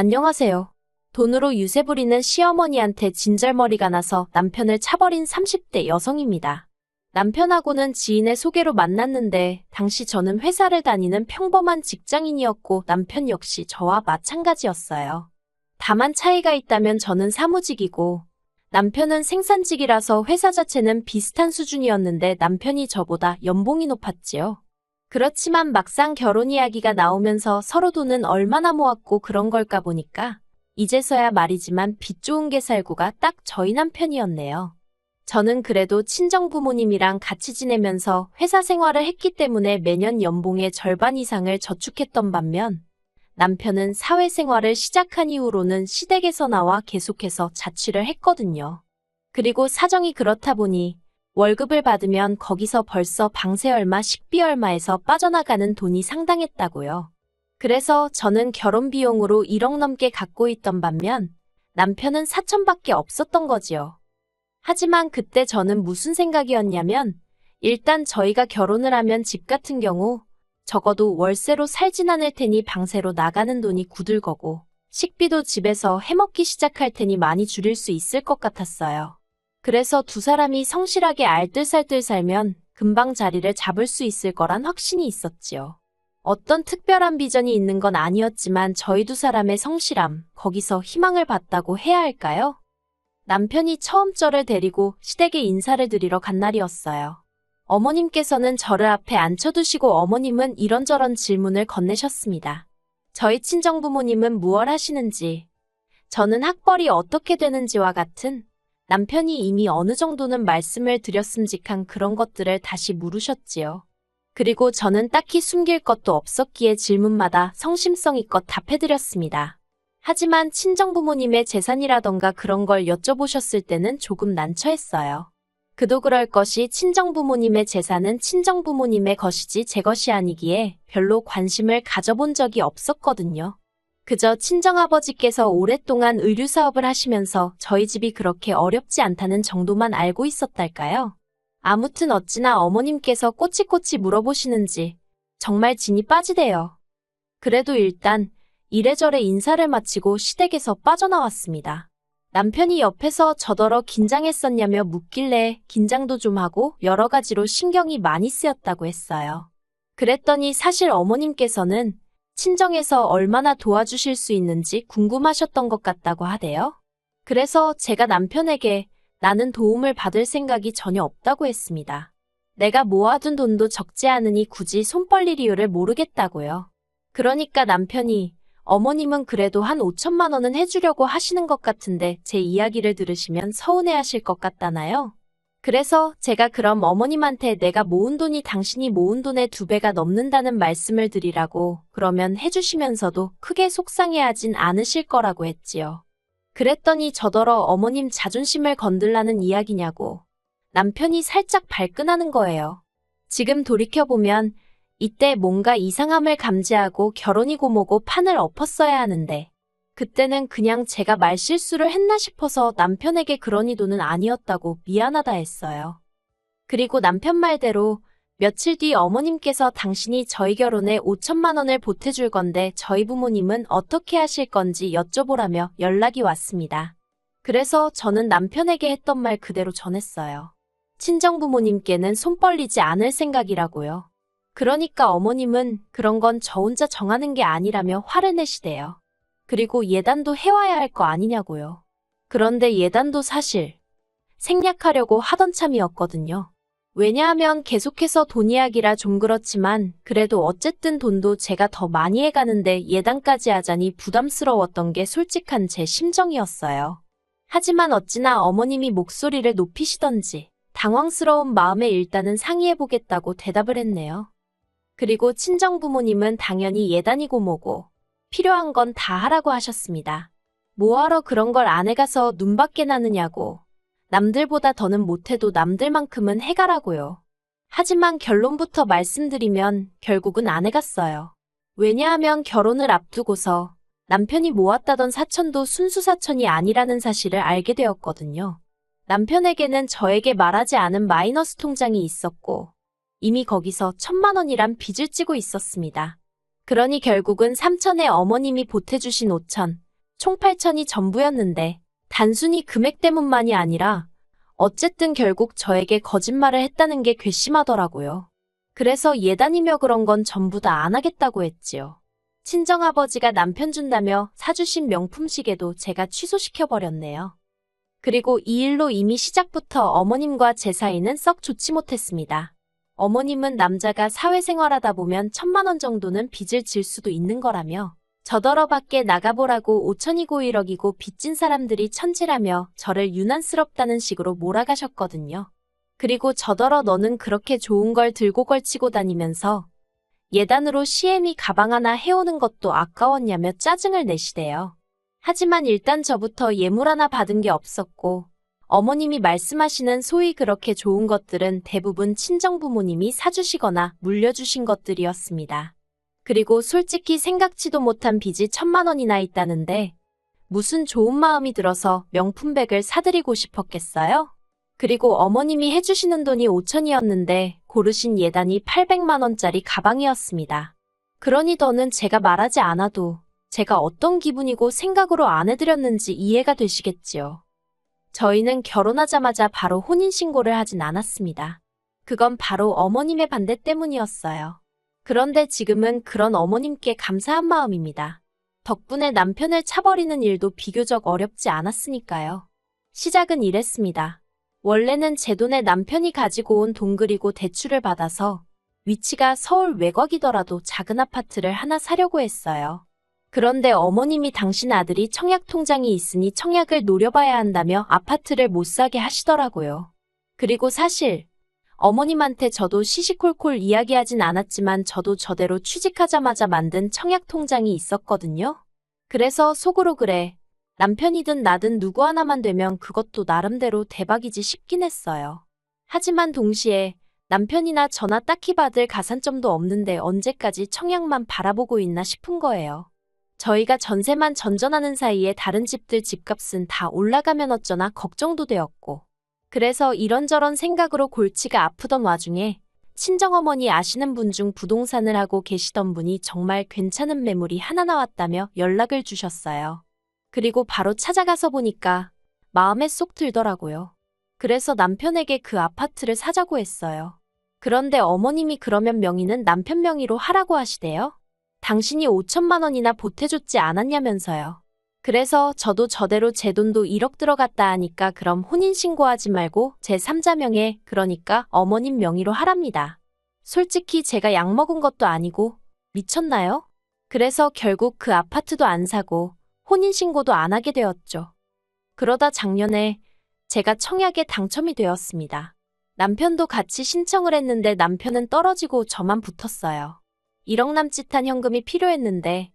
안녕하세요. 돈으로 유세 부리는 시어머니한테 진절머리가 나서 남편을 차버린 30대 여성입니다. 남편하고는 지인의 소개로 만났는데 당시 저는 회사를 다니는 평범한 직장인이었고 남편 역시 저와 마찬가지였어요. 다만 차이가 있다면 저는 사무직이고 남편은 생산직이라서 회사 자체는 비슷한 수준이었는데 남편이 저보다 연봉이 높았지요. 그렇지만 막상 결혼 이야기가 나오면서 서로 돈은 얼마나 모았고 그런 걸까 보니까 이제서야 말이지만 빚 좋은 게 살구가 딱 저희 남편이었네요. 저는 그래도 친정부모님이랑 같이 지내면서 회사 생활을 했기 때문에 매년 연봉의 절반 이상을 저축했던 반면 남편은 사회생활을 시작한 이후로는 시댁에서 나와 계속해서 자취를 했거든요. 그리고 사정이 그렇다 보니 월급을 받으면 거기서 벌써 방세 얼마, 식비 얼마에서 빠져나가는 돈이 상당했다고요. 그래서 저는 결혼 비용으로 1억 넘게 갖고 있던 반면 남편은 4천밖에 없었던 거지요. 하지만 그때 저는 무슨 생각이었냐면 일단 저희가 결혼을 하면 집 같은 경우 적어도 월세로 살진 않을 테니 방세로 나가는 돈이 굳을 거고 식비도 집에서 해먹기 시작할 테니 많이 줄일 수 있을 것 같았어요. 그래서 두 사람이 성실하게 알뜰살뜰 살면 금방 자리를 잡을 수 있을 거란 확신이 있었지요. 어떤 특별한 비전이 있는 건 아니었지만 저희 두 사람의 성실함, 거기서 희망을 봤다고 해야 할까요? 남편이 처음 저를 데리고 시댁에 인사를 드리러 간 날이었어요. 어머님께서는 저를 앞에 앉혀두시고 어머님은 이런저런 질문을 건네셨습니다. 저희 친정부모님은 무얼 하시는지, 저는 학벌이 어떻게 되는지와 같은 남편이 이미 어느 정도는 말씀을 드렸음직한 그런 것들을 다시 물으셨지요. 그리고 저는 딱히 숨길 것도 없었기에 질문마다 성심성의껏 답해드렸습니다. 하지만 친정부모님의 재산이라던가 그런 걸 여쭤보셨을 때는 조금 난처했어요. 그도 그럴 것이 친정부모님의 재산은 친정부모님의 것이지 제 것이 아니기에 별로 관심을 가져본 적이 없었거든요. 그저 친정아버지께서 오랫동안 의류사업을 하시면서 저희 집이 그렇게 어렵지 않다는 정도만 알고 있었달까요? 아무튼 어찌나 어머님께서 꼬치꼬치 물어보시는지 정말 진이 빠지대요. 그래도 일단 이래저래 인사를 마치고 시댁에서 빠져나왔습니다. 남편이 옆에서 저더러 긴장했었냐며 묻길래 긴장도 좀 하고 여러 가지로 신경이 많이 쓰였다고 했어요. 그랬더니 사실 어머님께서는 친정에서 얼마나 도와주실 수 있는지 궁금하셨던 것 같다고 하대요. 그래서 제가 남편에게 나는 도움을 받을 생각이 전혀 없다고 했습니다. 내가 모아둔 돈도 적지 않으니 굳이 손 벌릴 이유를 모르겠다고요. 그러니까 남편이 어머님은 그래도 한 5천만 원은 해주려고 하시는 것 같은데 제 이야기를 들으시면 서운해하실 것 같다나요? 그래서 제가 그럼 어머님한테 내가 모은 돈이 당신이 모은 돈의 2배가 넘는다는 말씀을 드리라고 그러면 해주시면서도 크게 속상해하진 않으실 거라고 했지요. 그랬더니 저더러 어머님 자존심을 건들라는 이야기냐고 남편이 살짝 발끈하는 거예요. 지금 돌이켜보면 이때 뭔가 이상함을 감지하고 결혼이고 뭐고 판을 엎었어야 하는데 그때는 그냥 제가 말실수를 했나 싶어서 남편에게 그런 의도는 아니었다고 미안하다 했어요. 그리고 남편 말대로 며칠 뒤 어머님께서 당신이 저희 결혼에 5천만 원을 보태줄 건데 저희 부모님은 어떻게 하실 건지 여쭤보라며 연락이 왔습니다. 그래서 저는 남편에게 했던 말 그대로 전했어요. 친정부모님께는 손 벌리지 않을 생각이라고요. 그러니까 어머님은 그런 건 저 혼자 정하는 게 아니라며 화를 내시대요. 그리고 예단도 해와야 할 거 아니냐고요. 그런데 예단도 사실 생략하려고 하던 참이었거든요. 왜냐하면 계속해서 돈 이야기라 좀 그렇지만 그래도 어쨌든 돈도 제가 더 많이 해가는데 예단까지 하자니 부담스러웠던 게 솔직한 제 심정이었어요. 하지만 어찌나 어머님이 목소리를 높이시던지 당황스러운 마음에 일단은 상의해보겠다고 대답을 했네요. 그리고 친정부모님은 당연히 예단이고 뭐고 필요한 건 다 하라고 하셨습니다. 뭐하러 그런 걸 안 해가서 눈밖에 나느냐고. 남들보다 더는 못해도 남들만큼은 해가라고요. 하지만 결론부터 말씀드리면 결국은 안 해갔어요. 왜냐하면 결혼을 앞두고서 남편이 모았다던 사천도 순수 사천이 아니라는 사실을 알게 되었거든요. 남편에게는 저에게 말하지 않은 마이너스 통장이 있었고 이미 거기서 1,000만 원이란 빚을 지고 있었습니다. 그러니 결국은 삼천에 어머님이 보태주신 5천, 총 8천이 전부였는데 단순히 금액 때문만이 아니라 어쨌든 결국 저에게 거짓말을 했다는 게 괘씸하더라고요. 그래서 예단이며 그런 건 전부 다 안 하겠다고 했지요. 친정아버지가 남편 준다며 사주신 명품 시계도 제가 취소시켜버렸네요. 그리고 이 일로 이미 시작부터 어머님과 제 사이는 썩 좋지 못했습니다. 어머님은 남자가 사회생활하다 보면 1,000만 원 정도는 빚을 질 수도 있는 거라며 저더러 밖에 나가보라고 5천이고 1억이고 빚진 사람들이 천지라며 저를 유난스럽다는 식으로 몰아가셨거든요. 그리고 저더러 너는 그렇게 좋은 걸 들고 걸치고 다니면서 예단으로 시애미 가방 하나 해오는 것도 아까웠냐며 짜증을 내시대요. 하지만 일단 저부터 예물 하나 받은 게 없었고 어머님이 말씀하시는 소위 그렇게 좋은 것들은 대부분 친정부모님이 사주시거나 물려주신 것들이었습니다. 그리고 솔직히 생각지도 못한 빚이 1,000만 원이나 있다는데 무슨 좋은 마음이 들어서 명품백을 사드리고 싶었겠어요? 그리고 어머님이 해주시는 돈이 5천이었는데 고르신 예단이 800만 원짜리 가방이었습니다. 그러니 더는 제가 말하지 않아도 제가 어떤 기분이고 생각으로 안 해드렸는지 이해가 되시겠지요. 저희는 결혼하자마자 바로 혼인신고를 하진 않았습니다. 그건 바로 어머님의 반대 때문이었어요. 그런데 지금은 그런 어머님께 감사한 마음입니다. 덕분에 남편을 차버리는 일도 비교적 어렵지 않았으니까요. 시작은 이랬습니다. 원래는 제 돈에 남편이 가지고 온 돈 그리고 대출을 받아서 위치가 서울 외곽이더라도 작은 아파트를 하나 사려고 했어요. 그런데 어머님이 당신 아들이 청약 통장이 있으니 청약을 노려봐야 한다며 아파트를 못 사게 하시더라고요. 그리고 사실 어머님한테 저도 시시콜콜 이야기하진 않았지만 저도 저대로 취직하자마자 만든 청약 통장이 있었거든요. 그래서 속으로 그래, 남편이든 나든 누구 하나만 되면 그것도 나름대로 대박이지 싶긴 했어요. 하지만 동시에 남편이나 저나 딱히 받을 가산점도 없는데 언제까지 청약만 바라보고 있나 싶은 거예요. 저희가 전세만 전전하는 사이에 다른 집들 집값은 다 올라가면 어쩌나 걱정도 되었고 그래서 이런저런 생각으로 골치가 아프던 와중에 친정어머니 아시는 분 중 부동산을 하고 계시던 분이 정말 괜찮은 매물이 하나 나왔다며 연락을 주셨어요. 그리고 바로 찾아가서 보니까 마음에 쏙 들더라고요. 그래서 남편에게 그 아파트를 사자고 했어요. 그런데 어머님이 그러면 명의는 남편 명의로 하라고 하시대요. 당신이 5천만 원이나 보태줬지 않았냐면서요. 그래서 저도 저대로 제 돈도 1억 들어갔다 하니까 그럼 혼인신고하지 말고 제 3자 명의, 그러니까 어머님 명의로 하랍니다. 솔직히 제가 약 먹은 것도 아니고 미쳤나요? 그래서 결국 그 아파트도 안 사고 혼인신고도 안 하게 되었죠. 그러다 작년에 제가 청약에 당첨이 되었습니다. 남편도 같이 신청을 했는데 남편은 떨어지고 저만 붙었어요. 1억 남짓한 현금이 필요했는데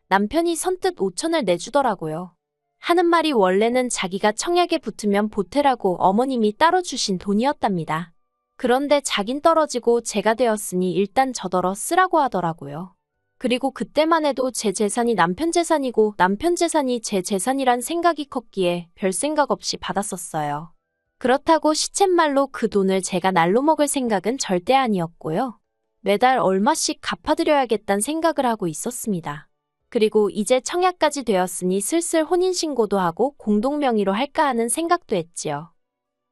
남편이 선뜻 5천을 내주더라고요. 하는 말이 원래는 자기가 청약에 붙으면 보태라고 어머님이 따로 주신 돈이었답니다. 그런데 자긴 떨어지고 제가 되었으니 일단 저더러 쓰라고 하더라고요. 그리고 그때만 해도 제 재산이 남편 재산이고 남편 재산이 제 재산이란 생각이 컸기에 별 생각 없이 받았었어요. 그렇다고 시쳇말로 그 돈을 제가 날로 먹을 생각은 절대 아니었고요. 매달 얼마씩 갚아드려야겠다는 생각을 하고 있었습니다. 그리고 이제 청약까지 되었으니 슬슬 혼인신고도 하고 공동명의로 할까 하는 생각도 했지요.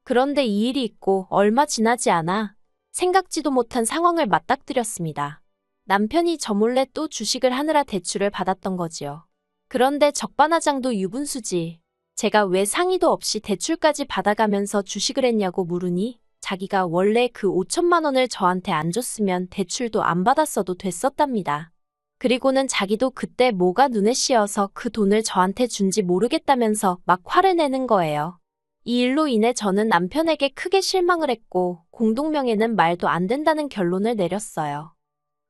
그런데 이 일이 있고 얼마 지나지 않아 생각지도 못한 상황을 맞닥뜨렸습니다. 남편이 저 몰래 또 주식을 하느라 대출을 받았던 거지요. 그런데 적반하장도 유분수지. 제가 왜 상의도 없이 대출까지 받아가면서 주식을 했냐고 물으니 자기가 원래 그 5천만 원을 저한테 안 줬으면 대출도 안 받았어도 됐었답니다. 그리고는 자기도 그때 뭐가 눈에 씌어서 그 돈을 저한테 준지 모르겠다면서 막 화를 내는 거예요. 이 일로 인해 저는 남편에게 크게 실망을 했고 공동명예는 말도 안 된다는 결론을 내렸어요.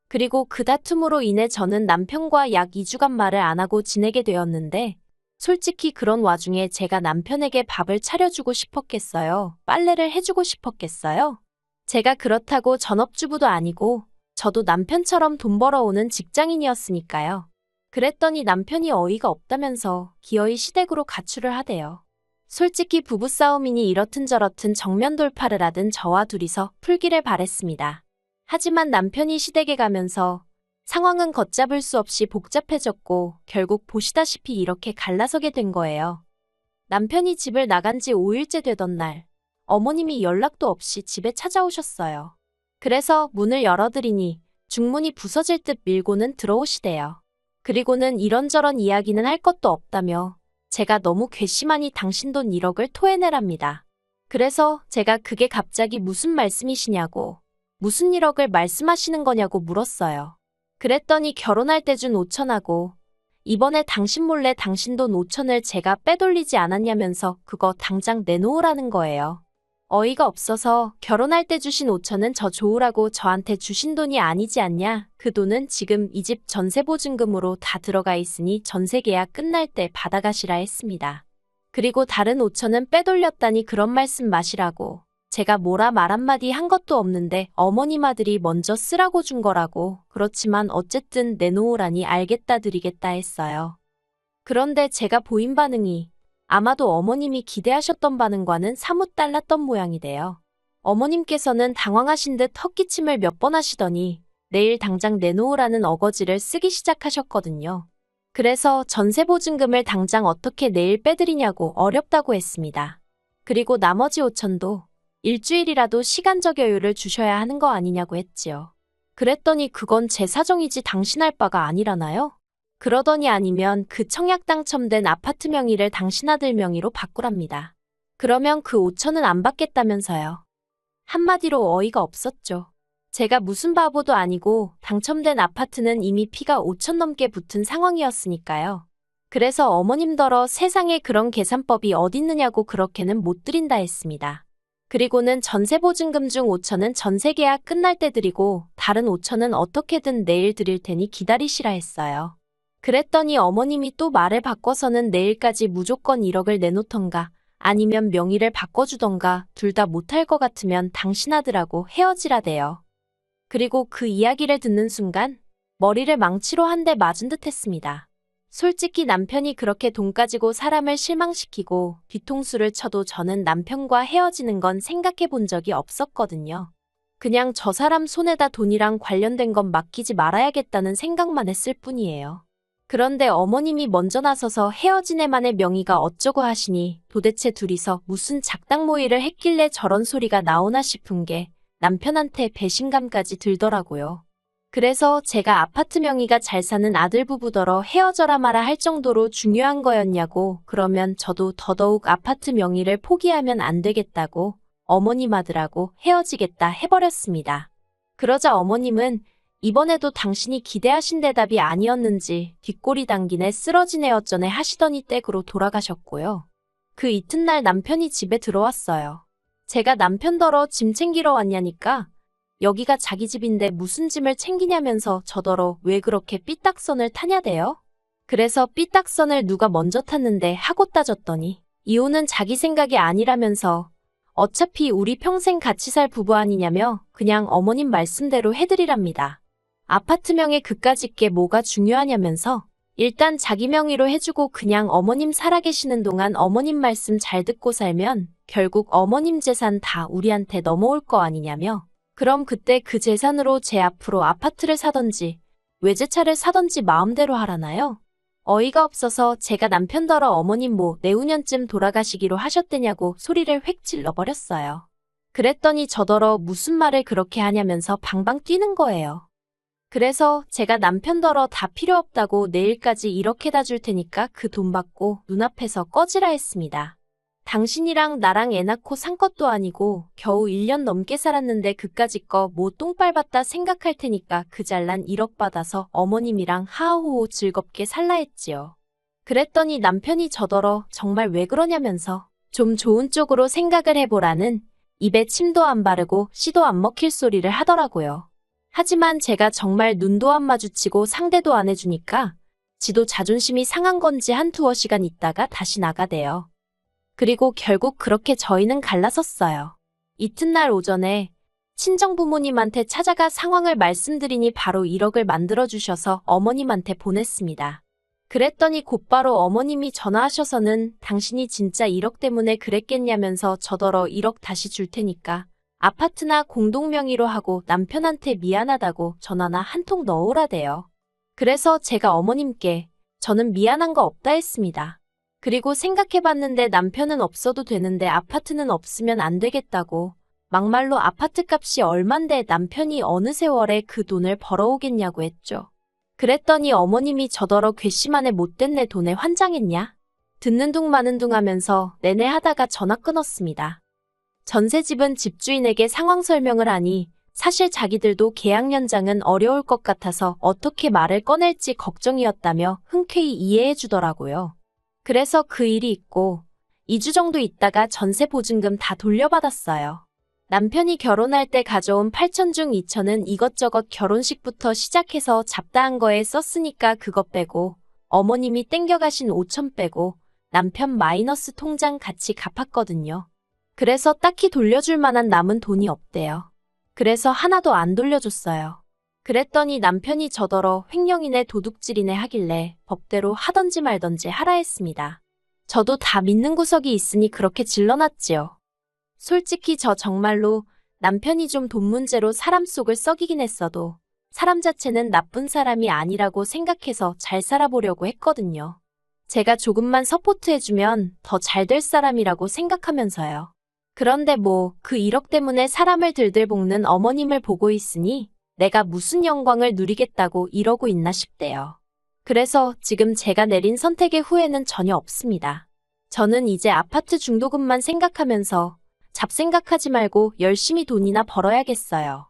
그리고 그 다툼으로 인해 저는 남편과 약 2주간 말을 안 하고 지내게 되었는데 솔직히 그런 와중에 제가 남편에게 밥을 차려주고 싶었겠어요? 빨래를 해주고 싶었겠어요? 제가 그렇다고 전업주부도 아니고 저도 남편처럼 돈 벌어오는 직장인이었으니까요. 그랬더니 남편이 어이가 없다면서 기어이 시댁으로 가출을 하대요. 솔직히 부부싸움이니 이렇든 저렇든 정면 돌파를 하든 저와 둘이서 풀기를 바랬습니다. 하지만 남편이 시댁에 가면서 상황은 걷잡을 수 없이 복잡해졌고 결국 보시다시피 이렇게 갈라서게 된 거예요. 남편이 집을 나간 지 5일째 되던 날, 어머님이 연락도 없이 집에 찾아오셨어요. 그래서 문을 열어드리니 중문이 부서질 듯 밀고는 들어오시대요. 그리고는 이런저런 이야기는 할 것도 없다며 제가 너무 괘씸하니 당신 돈 1억을 토해내랍니다. 그래서 제가 그게 갑자기 무슨 말씀이시냐고, 무슨 1억을 말씀하시는 거냐고 물었어요. 그랬더니 결혼할 때 준 5천하고 이번에 당신 몰래 당신 돈 5천을 제가 빼돌리지 않았냐면서 그거 당장 내놓으라는 거예요. 어이가 없어서 결혼할 때 주신 5천은 저 좋으라고 저한테 주신 돈이 아니지 않냐? 그 돈은 지금 이 집 전세보증금으로 다 들어가 있으니 전세계약 끝날 때 받아가시라 했습니다. 그리고 다른 5천은 빼돌렸다니 그런 말씀 마시라고. 제가 뭐라 말 한마디 한 것도 없는데 어머님 아들이 먼저 쓰라고 준 거라고. 그렇지만 어쨌든 내놓으라니 알겠다 드리겠다 했어요. 그런데 제가 보인 반응이 아마도 어머님이 기대하셨던 반응과는 사뭇 달랐던 모양이래요. 어머님께서는 당황하신 듯 헛기침을 몇 번 하시더니 내일 당장 내놓으라는 어거지를 쓰기 시작하셨거든요. 그래서 전세보증금을 당장 어떻게 내일 빼드리냐고 어렵다고 했습니다. 그리고 나머지 5천도 일주일이라도 시간적 여유를 주셔야 하는 거 아니냐고 했지요. 그랬더니 그건 제 사정이지 당신 할 바가 아니라나요? 그러더니 아니면 그 청약 당첨된 아파트 명의를 당신 아들 명의로 바꾸랍니다. 그러면 그 5천은 안 받겠다면서요. 한마디로 어이가 없었죠. 제가 무슨 바보도 아니고 당첨된 아파트는 이미 피가 5천 넘게 붙은 상황이었으니까요. 그래서 어머님더러 세상에 그런 계산법이 어딨느냐고 그렇게는 못 드린다 했습니다. 그리고는 전세보증금 중 5천은 전세계약 끝날 때 드리고 다른 5천은 어떻게든 내일 드릴 테니 기다리시라 했어요. 그랬더니 어머님이 또 말을 바꿔서는 내일까지 무조건 1억을 내놓던가 아니면 명의를 바꿔주던가 둘 다 못할 것 같으면 당신 아들하고 헤어지라대요. 그리고 그 이야기를 듣는 순간 머리를 망치로 한 대 맞은 듯 했습니다. 솔직히 남편이 그렇게 돈 가지고 사람을 실망시키고 뒤통수를 쳐도 저는 남편과 헤어지는 건 생각해 본 적이 없었거든요. 그냥 저 사람 손에다 돈이랑 관련된 건 맡기지 말아야겠다는 생각만 했을 뿐이에요. 그런데 어머님이 먼저 나서서 헤어진 애만의 명의가 어쩌고 하시니 도대체 둘이서 무슨 작당 모의를 했길래 저런 소리가 나오나 싶은 게 남편한테 배신감까지 들더라고요. 그래서 제가 아파트 명의가 잘 사는 아들 부부더러 헤어져라 마라 할 정도로 중요한 거였냐고 그러면 저도 더더욱 아파트 명의를 포기하면 안 되겠다고 어머님 아들하고 헤어지겠다 해버렸습니다. 그러자 어머님은 이번에도 당신이 기대하신 대답이 아니었는지 뒷골이 당기네 쓰러지네 어쩌네 하시더니 댁으로 돌아가셨고요. 그 이튿날 남편이 집에 들어왔어요. 제가 남편더러 짐 챙기러 왔냐니까 여기가 자기 집인데 무슨 짐을 챙기냐면서 저더러 왜 그렇게 삐딱선을 타냐대요? 그래서 삐딱선을 누가 먼저 탔는데 하고 따졌더니 이혼은 자기 생각이 아니라면서 어차피 우리 평생 같이 살 부부 아니냐며 그냥 어머님 말씀대로 해드리랍니다. 아파트 명에 그까짓 게 뭐가 중요하냐면서 일단 자기 명의로 해주고 그냥 어머님 살아계시는 동안 어머님 말씀 잘 듣고 살면 결국 어머님 재산 다 우리한테 넘어올 거 아니냐며 그럼 그때 그 재산으로 제 앞으로 아파트를 사던지 외제차를 사던지 마음대로 하라나요? 어이가 없어서 제가 남편더러 어머님 뭐 내후년쯤 돌아가시기로 하셨대냐고 소리를 획 질러버렸어요. 그랬더니 저더러 무슨 말을 그렇게 하냐면서 방방 뛰는 거예요. 그래서 제가 남편더러 다 필요 없다고 내일까지 이렇게 다 줄 테니까 그 돈 받고 눈앞에서 꺼지라 했습니다. 당신이랑 나랑 애 낳고 산 것도 아니고 겨우 1년 넘게 살았는데 그까짓 거 뭐 똥 밟았다 생각할 테니까 그 잘난 1억 받아서 어머님이랑 하하호호 즐겁게 살라 했지요. 그랬더니 남편이 저더러 정말 왜 그러냐면서 좀 좋은 쪽으로 생각을 해보라는 입에 침도 안 바르고 씨도 안 먹힐 소리를 하더라고요. 하지만 제가 정말 눈도 안 마주치고 상대도 안 해주니까 지도 자존심이 상한 건지 한 두어 시간 있다가 다시 나가대요. 그리고 결국 그렇게 저희는 갈라섰어요. 이튿날 오전에 친정부모님한테 찾아가 상황을 말씀드리니 바로 1억을 만들어주셔서 어머님한테 보냈습니다. 그랬더니 곧바로 어머님이 전화하셔서는 당신이 진짜 1억 때문에 그랬겠냐면서 저더러 1억 다시 줄 테니까 아파트나 공동명의로 하고 남편한테 미안하다고 전화나 한 통 넣으라대요. 그래서 제가 어머님께 저는 미안한 거 없다 했습니다. 그리고 생각해봤는데 남편은 없어도 되는데 아파트는 없으면 안 되겠다고 막말로 아파트 값이 얼만데 남편이 어느 세월에 그 돈을 벌어오겠냐고 했죠. 그랬더니 어머님이 저더러 괘씸하네 못된 내 돈에 환장했냐? 듣는 둥 마는 둥 하면서 내내 하다가 전화 끊었습니다. 전세집은 집주인에게 상황 설명을 하니 사실 자기들도 계약 연장은 어려울 것 같아서 어떻게 말을 꺼낼지 걱정이었다며 흔쾌히 이해해 주더라고요. 그래서 그 일이 있고 2주 정도 있다가 전세 보증금 다 돌려받았어요. 남편이 결혼할 때 가져온 8천 중 2천은 이것저것 결혼식부터 시작해서 잡다한 거에 썼으니까 그거 빼고 어머님이 땡겨가신 5천 빼고 남편 마이너스 통장 같이 갚았거든요. 그래서 딱히 돌려줄 만한 남은 돈이 없대요. 그래서 하나도 안 돌려줬어요. 그랬더니 남편이 저더러 횡령이네 도둑질이네 하길래 법대로 하던지 말던지 하라 했습니다. 저도 다 믿는 구석이 있으니 그렇게 질러놨지요. 솔직히 저 정말로 남편이 좀 돈 문제로 사람 속을 썩이긴 했어도 사람 자체는 나쁜 사람이 아니라고 생각해서 잘 살아보려고 했거든요. 제가 조금만 서포트해주면 더 잘 될 사람이라고 생각하면서요. 그런데 뭐 그 1억 때문에 사람을 들들 볶는 어머님을 보고 있으니 내가 무슨 영광을 누리겠다고 이러고 있나 싶대요. 그래서 지금 제가 내린 선택의 후회는 전혀 없습니다. 저는 이제 아파트 중도금만 생각하면서 잡생각하지 말고 열심히 돈이나 벌어야겠어요.